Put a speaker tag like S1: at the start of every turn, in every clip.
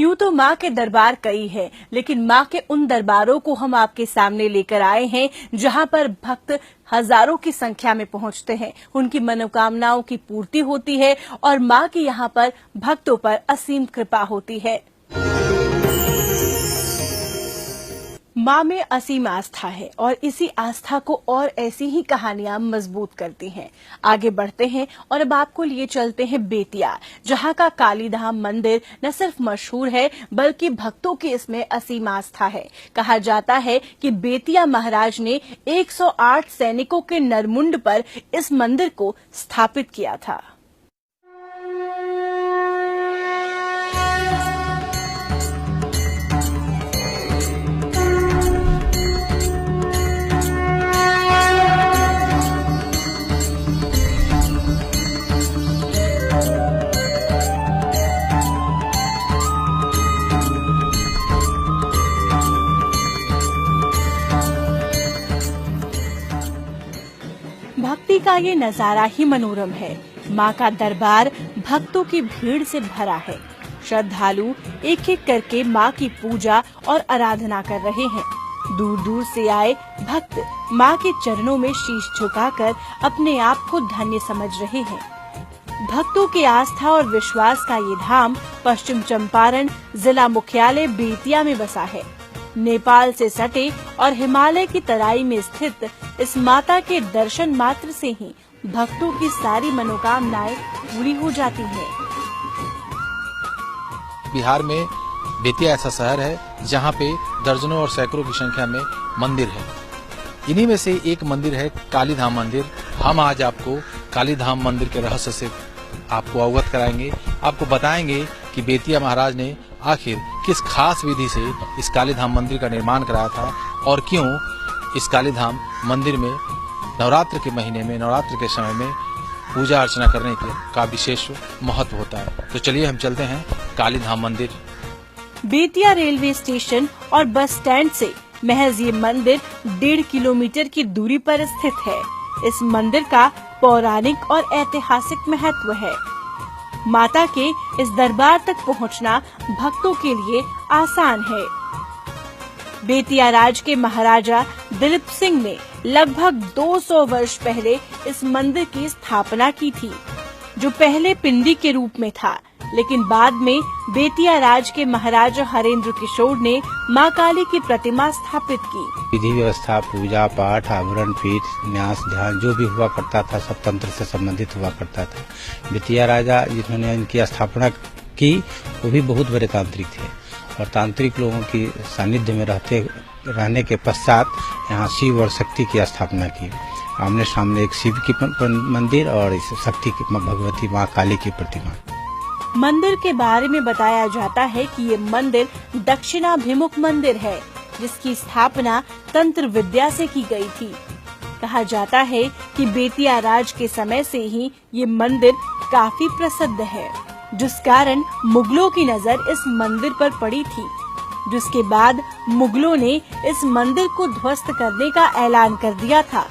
S1: यूं तो माँ के दरबार कई है, लेकिन माँ के उन दरबारों को हम आपके सामने लेकर आए हैं जहाँ पर भक्त हजारों की संख्या में पहुँचते हैं, उनकी मनोकामनाओं की पूर्ति होती है और माँ की यहाँ पर भक्तों पर असीम कृपा होती है। माँ में असीम आस्था है और इसी आस्था को और ऐसी ही कहानियां मजबूत करती हैं। आगे बढ़ते हैं और अब आपको लिए चलते हैं बेतिया, जहां का कालीधाम मंदिर न सिर्फ मशहूर है बल्कि भक्तों की इसमें असीम आस्था है। कहा जाता है कि बेतिया महाराज ने 108 सैनिकों के नरमुंड पर इस मंदिर को स्थापित किया था। भक्ति का ये नजारा ही मनोरम है। माँ का दरबार भक्तों की भीड़ से भरा है। श्रद्धालु एक एक करके माँ की पूजा और आराधना कर रहे हैं। दूर दूर से आए भक्त माँ के चरणों में शीश झुकाकर अपने आप को धन्य समझ रहे हैं। भक्तों की आस्था और विश्वास का ये धाम पश्चिम चंपारण जिला मुख्यालय बेतिया में बसा है। नेपाल से सटे और हिमालय की तराई में स्थित इस माता के दर्शन मात्र से ही भक्तों की सारी मनोकामनाएं पूरी हो जाती हैं।
S2: बिहार में बेतिया ऐसा शहर है जहां पे दर्जनों और सैकड़ों की संख्या में मंदिर है। इन्हीं में से एक मंदिर है कालीधाम मंदिर। हम आज आपको कालीधाम मंदिर के रहस्य से आपको अवगत कराएंगे, आपको बताएंगे कि बेतिया महाराज ने आखिर किस खास विधि से इस कालीधाम मंदिर का निर्माण कराया था और क्यों इस कालीधाम मंदिर में नवरात्र के महीने में, नवरात्र के समय में पूजा अर्चना करने का विशेष महत्व होता है। तो चलिए हम चलते हैं कालीधाम मंदिर।
S1: बेतिया रेलवे स्टेशन और बस स्टैंड से महज ये मंदिर 1.5 किलोमीटर की दूरी पर स्थित है। इस मंदिर का पौराणिक और ऐतिहासिक महत्व है। माता के इस दरबार तक पहुंचना भक्तों के लिए आसान है। बेतिया राज के महाराजा दिलीप सिंह ने लगभग 200 वर्ष पहले इस मंदिर की स्थापना की थी, जो पहले पिंडी के रूप में था, लेकिन बाद में बेतिया राज के महाराजा हरेंद्र किशोर ने मां काली की प्रतिमा स्थापित की।
S3: विधि व्यवस्था, पूजा पाठ, आभरण, पीठ, न्यास, ध्यान जो भी हुआ करता था सब तंत्र से संबंधित हुआ करता था। बेतिया राजा जिन्होंने इनकी स्थापना की वो भी बहुत बड़े तांत्रिक थे और तांत्रिक लोगों की सानिध्य में रहने के पश्चात यहाँ शिव और शक्ति की स्थापना की। आमने सामने एक शिव की मंदिर और इस शक्ति की भगवती माँ काली की प्रतिमा।
S1: मंदिर के बारे में बताया जाता है कि ये मंदिर दक्षिणाभिमुख मंदिर है, जिसकी स्थापना तंत्र विद्या से की गई थी। कहा जाता है कि बेतिया राज के समय से ही ये मंदिर काफी प्रसिद्ध है, जिस कारण मुगलों की नजर इस मंदिर पर पड़ी थी, जिसके बाद मुगलों ने इस मंदिर को ध्वस्त करने का ऐलान कर दिया था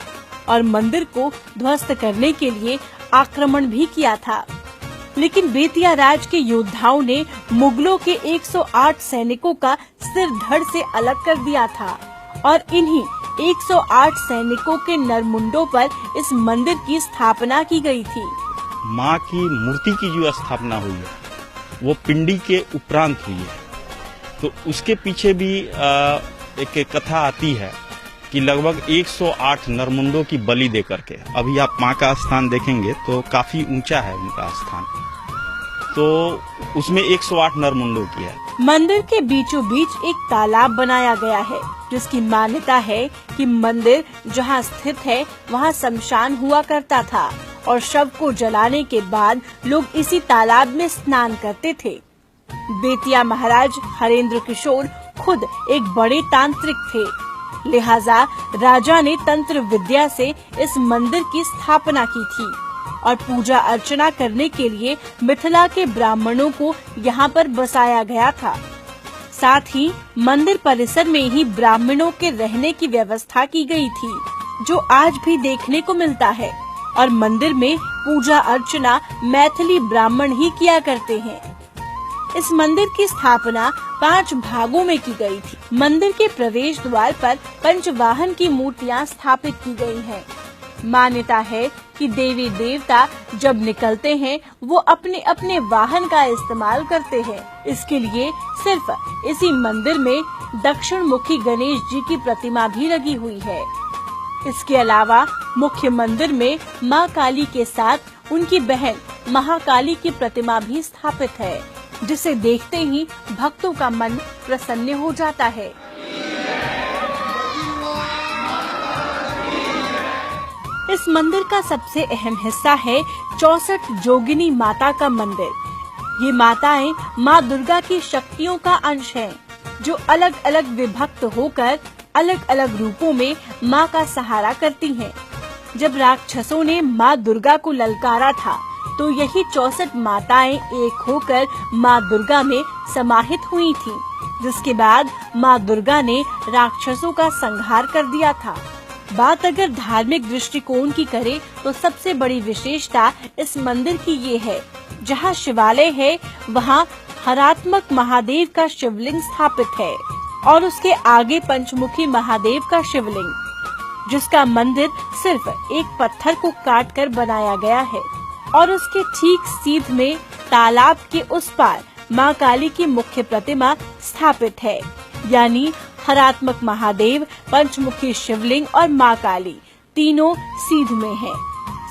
S1: और मंदिर को ध्वस्त करने के लिए आक्रमण भी किया था। लेकिन बेतिया राज के योद्धाओं ने मुगलों के 108 सैनिकों का सिर धड़ से अलग कर दिया था और इन्हीं 108 सैनिकों के नरमुंडों पर इस मंदिर की स्थापना की गई थी।
S4: माँ की मूर्ति की जो स्थापना हुई है वो पिंडी के उपरांत हुई है, तो उसके पीछे भी एक कथा आती है कि लगभग 108 नरमुंडों की बलि देकर के। अभी आप माँ का स्थान देखेंगे तो काफी ऊंचा है उनका स्थान, तो उसमें 108 नरमुंडों की है।
S1: मंदिर के बीचों बीच एक तालाब बनाया गया है, जिसकी मान्यता है कि मंदिर जहां स्थित है वहां शमशान हुआ करता था और शव को जलाने के बाद लोग इसी तालाब में स्नान करते थे। बेतिया महाराज हरेंद्र किशोर खुद एक बड़े तांत्रिक थे, लिहाजा राजा ने तंत्र विद्या से इस मंदिर की स्थापना की थी और पूजा अर्चना करने के लिए मिथिला के ब्राह्मणों को यहाँ पर बसाया गया था। साथ ही मंदिर परिसर में ही ब्राह्मणों के रहने की व्यवस्था की गई थी, जो आज भी देखने को मिलता है और मंदिर में पूजा अर्चना मैथिली ब्राह्मण ही किया करते हैं। इस मंदिर की स्थापना 5 भागों में की गई थी। मंदिर के प्रवेश द्वार पर पंचवाहन की मूर्तियां स्थापित की गई हैं। मान्यता है कि देवी देवता जब निकलते हैं वो अपने अपने वाहन का इस्तेमाल करते हैं। इसके लिए सिर्फ इसी मंदिर में दक्षिण मुखी गणेश जी की प्रतिमा भी लगी हुई है। इसके अलावा मुख्य मंदिर में मां काली के साथ उनकी बहन महाकाली की प्रतिमा भी स्थापित है, जिसे देखते ही भक्तों का मन प्रसन्न हो जाता है। इस मंदिर का सबसे अहम हिस्सा है 64 जोगिनी माता का मंदिर। ये माताएं माँ दुर्गा की शक्तियों का अंश हैं, जो अलग अलग विभक्त होकर अलग अलग रूपों में माँ का सहारा करती हैं। जब राक्षसों ने माँ दुर्गा को ललकारा था तो यही 64 माताएं एक होकर माँ दुर्गा में समाहित हुई थीं, जिसके बाद माँ दुर्गा ने राक्षसों का संहार कर दिया था। बात अगर धार्मिक दृष्टिकोण की करें तो सबसे बड़ी विशेषता इस मंदिर की ये है, जहाँ शिवालय है वहाँ हरात्मक महादेव का शिवलिंग स्थापित है और उसके आगे पंचमुखी महादेव का शिवलिंग, जिसका मंदिर सिर्फ एक पत्थर को काटकर बनाया गया है। और उसके ठीक सीध में तालाब के उस पार माँ काली की मुख्य प्रतिमा स्थापित है, यानी हरात्मक महादेव, पंचमुखी शिवलिंग और माँ काली तीनों सीध में हैं।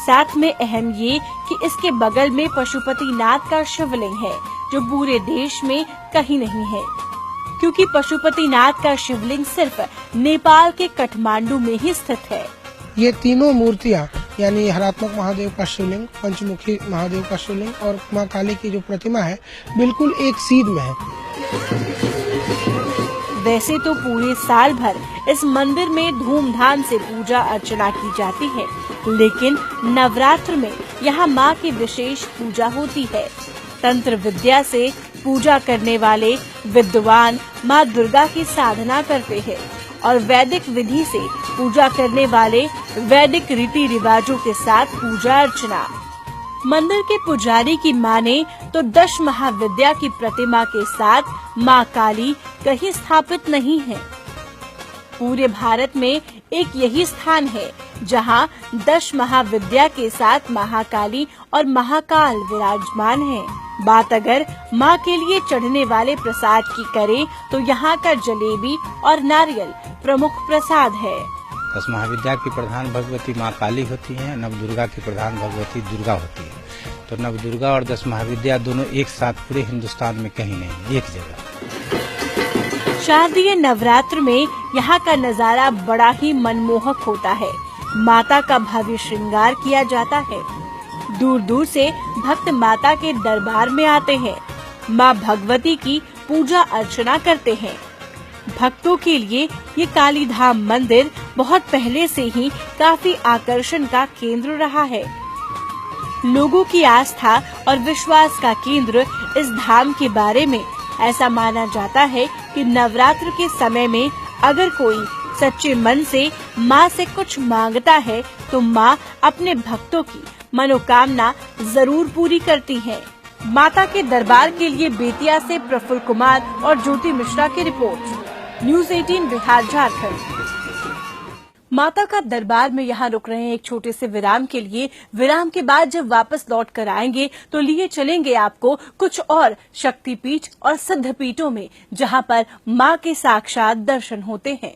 S1: साथ में अहम ये कि इसके बगल में पशुपतिनाथ का शिवलिंग है, जो पूरे देश में कहीं नहीं है, क्योंकि पशुपतिनाथ का शिवलिंग सिर्फ नेपाल के काठमांडू में ही स्थित है।
S5: ये तीनों मूर्तियाँ यानी हरात्मक महादेव का शिवलिंग, पंचमुखी महादेव का शिवलिंग और माँ काली की जो प्रतिमा है बिल्कुल एक सीध में है।
S1: वैसे तो पूरे साल भर इस मंदिर में धूमधाम से पूजा अर्चना की जाती है, लेकिन नवरात्र में यहाँ माँ की विशेष पूजा होती है। तंत्र विद्या से पूजा करने वाले विद्वान माँ दुर्गा की साधना करते हैं और वैदिक विधि से पूजा करने वाले वैदिक रीति रिवाजों के साथ पूजा अर्चना। मंदिर के पुजारी की माने तो 10 महाविद्या की प्रतिमा के साथ माँ काली कहीं स्थापित नहीं है। पूरे भारत में एक यही स्थान है जहाँ 10 महाविद्या के साथ महाकाली और महाकाल विराजमान है। बात अगर माँ के लिए चढ़ने वाले प्रसाद की करें तो यहाँ का जलेबी और नारियल प्रमुख प्रसाद है।
S3: 10 महाविद्या की प्रधान भगवती माँ काली होती हैं, नव दुर्गा की प्रधान भगवती दुर्गा होती है। तो नव दुर्गा और 10 महाविद्या दोनों एक साथ पूरे हिंदुस्तान में कहीं नहीं, एक जगह।
S1: शारदीय नवरात्र में यहाँ का नजारा बड़ा ही मनमोहक होता है। माता का भव्य श्रृंगार किया जाता है। दूर दूर से भक्त माता के दरबार में आते हैं, माँ भगवती की पूजा अर्चना करते हैं। भक्तों के लिए ये कालीधाम मंदिर बहुत पहले से ही काफी आकर्षण का केंद्र रहा है। लोगों की आस्था और विश्वास का केंद्र इस धाम के बारे में ऐसा माना जाता है कि नवरात्र के समय में अगर कोई सच्चे मन से माँ से कुछ मांगता है तो माँ अपने भक्तों की मनोकामना जरूर पूरी करती हैं। माता के दरबार के लिए बेतिया से प्रफुल्ल कुमार और ज्योति मिश्रा की रिपोर्ट, न्यूज़ 18 बिहार झारखंड। माता का दरबार में यहाँ रुक रहे हैं एक छोटे से विराम के लिए। विराम के बाद जब वापस लौट कर आएंगे तो लिए चलेंगे आपको कुछ और शक्तिपीठ और सिद्धपीठों में, जहाँ पर माँ के साक्षात दर्शन होते हैं।